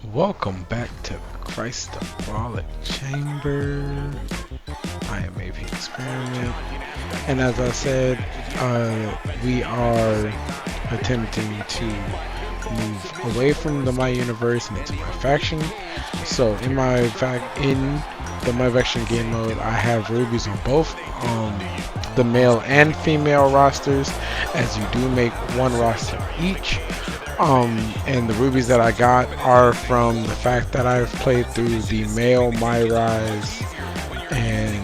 Welcome back to Christobolic Chamber. I am AP Experiment, and as I said, we are attempting to move away from the My Universe and into my faction. So in the My Faction game mode, I have rubies on both the male and female rosters, as you do make one roster each. And the rubies that I got are from the fact that I've played through the male My Rise and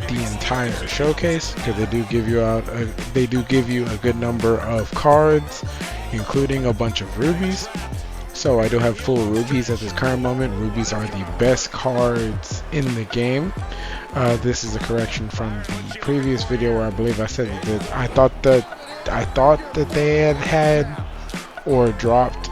the entire showcase, because they do give you a good number of cards, including a bunch of rubies. So I do have full rubies at this current moment. Rubies are the best cards in the game. This is a correction from the previous video where I believe I said that I thought that they had or dropped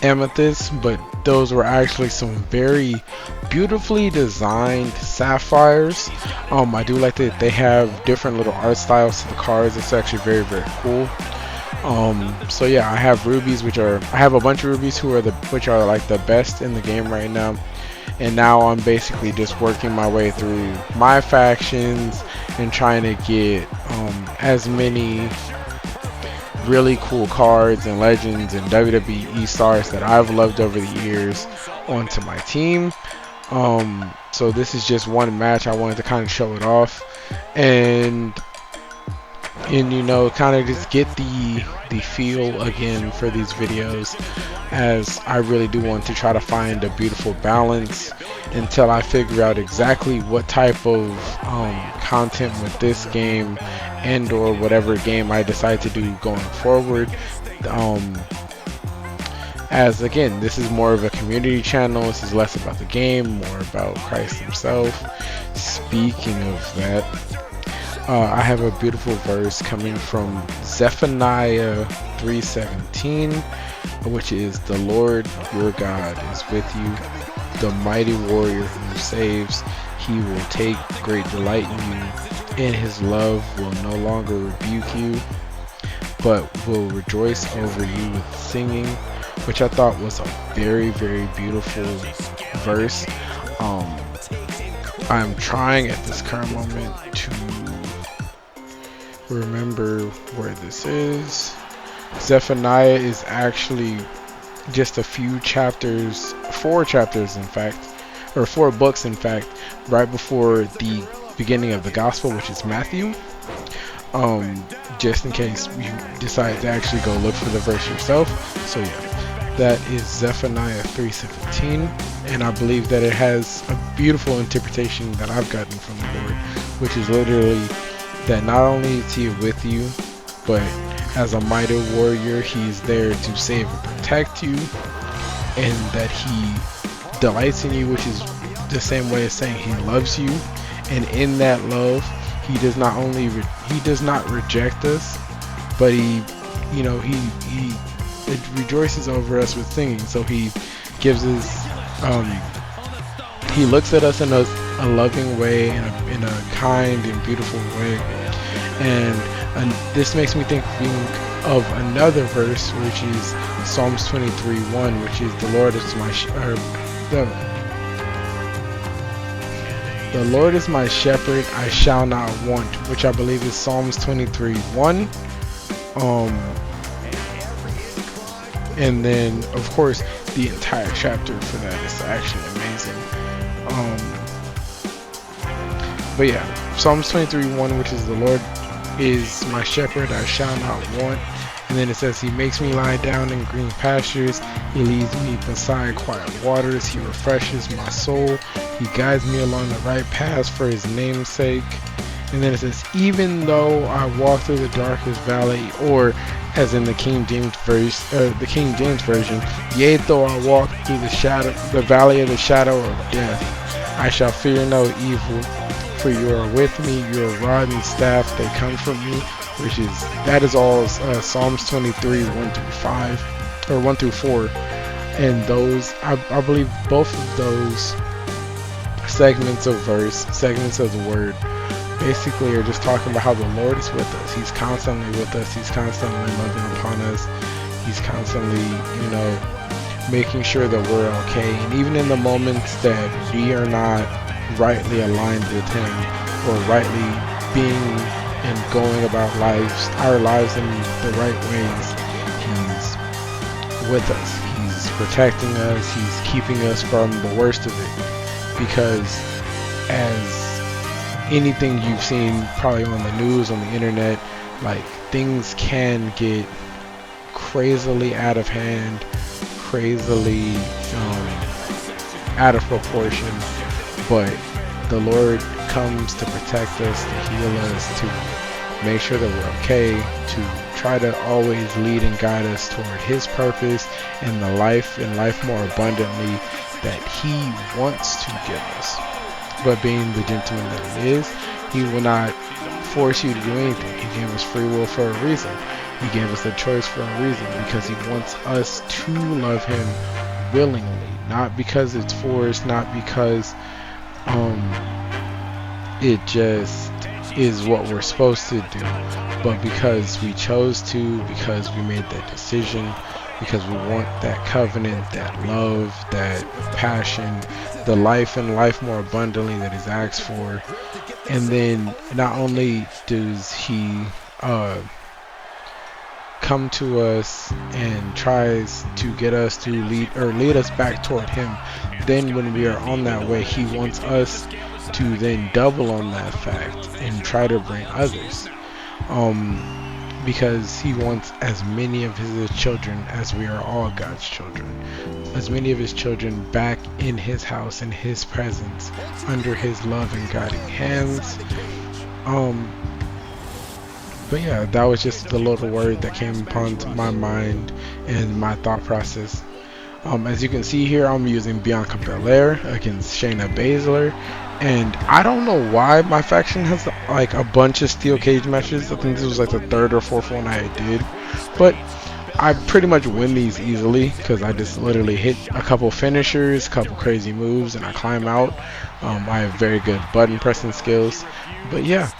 amethyst, but those were actually some very beautifully designed sapphires. I do like that they have different little art styles to the cards. It's actually very, very cool. So yeah, I have rubies, I have a bunch of rubies which are like the best in the game right now. And now I'm basically just working my way through my factions and trying to get as many really cool cards and legends and WWE stars that I've loved over the years onto my team. So this is just one match. I wanted to kind of show it off and kind of just get the feel again for these videos, as I really do want to try to find a beautiful balance until I figure out exactly what type of content with this game and or whatever game I decide to do going forward. As again, this is more of a community channel. This is less about the game, more about Christ himself. Speaking of that, I have a beautiful verse coming from Zephaniah 3:17, which is, "The Lord your God is with you, the mighty warrior who saves. He will take great delight in you, and his love will no longer rebuke you, but will rejoice over you with singing," which I thought was a very, very beautiful verse. I'm trying at this current moment to remember where this is. Zephaniah is actually just a few chapters, 4 chapters in fact, or 4 books in fact, right before the beginning of the gospel, which is Matthew. Just in case you decide to actually go look for the verse yourself. So yeah, that is Zephaniah 3:17, and I believe that it has a beautiful interpretation that I've gotten from the Lord, which is literally that not only is he with you, but as a mighty warrior, he's there to save and protect you, and that he delights in you, which is the same way as saying he loves you. And in that love, he does not reject us, but he rejoices over us with singing. So he gives us, he looks at us in a loving way, in a kind and beautiful way. And this makes me think of another verse, which is Psalms 23:1, which is, "The Lord is my the Lord is my shepherd, I shall not want," which I believe is Psalms 23:1. And then of course the entire chapter for that is actually amazing. But yeah, Psalms 23:1, which is, "The Lord is my shepherd, I shall not want." And then it says, "He makes me lie down in green pastures. He leads me beside quiet waters. He refreshes my soul. He guides me along the right paths for his name's sake." And then it says, "Even though I walk through the darkest valley," or as in the King James version, "Yea, though I walk through the valley of the shadow of death, I shall fear no evil, for you are with me, your rod and staff, they comfort me," that is all Psalms 23:1-5, or 1-4. And those, I believe both of those segments of the word, basically are just talking about how the Lord is with us. He's constantly with us. He's constantly loving upon us. He's constantly, making sure that we're okay. And even in the moments that we are not rightly aligned with him or rightly being and going about our lives in the right ways, he's with us. He's protecting us. He's keeping us from the worst of it. Because as anything you've seen probably on the news, on the internet, like things can get crazily out of hand, crazily out of proportion, but the Lord comes to protect us, to heal us, to make sure that we're okay, to try to always lead and guide us toward His purpose and the life and life more abundantly that He wants to give us. But being the gentleman that He is, He will not force you to do anything. He gave us free will for a reason. He gave us the choice for a reason, because He wants us to love Him willingly, not because it's forced, not because it just is what we're supposed to do, but because we chose to, because we made that decision, because we want that covenant, that love, that passion, the life and life more abundantly that is asked for. And then not only does He come to us and tries to get us to lead us back toward Him, then when we are on that way, He wants us to then double on that fact and try to bring others, because He wants as many of His children, as we are all God's children, as many of His children back in His house, in His presence, under His love and guiding hands. But yeah, that was just the little word that came upon my mind and my thought process. As you can see here, I'm using Bianca Belair against Shayna Baszler, and I don't know why my faction has like a bunch of steel cage matches. I think this was like the third or fourth one I did, but I pretty much win these easily because I just literally hit a couple finishers, a couple crazy moves, and I climb out. I have very good button pressing skills, but yeah.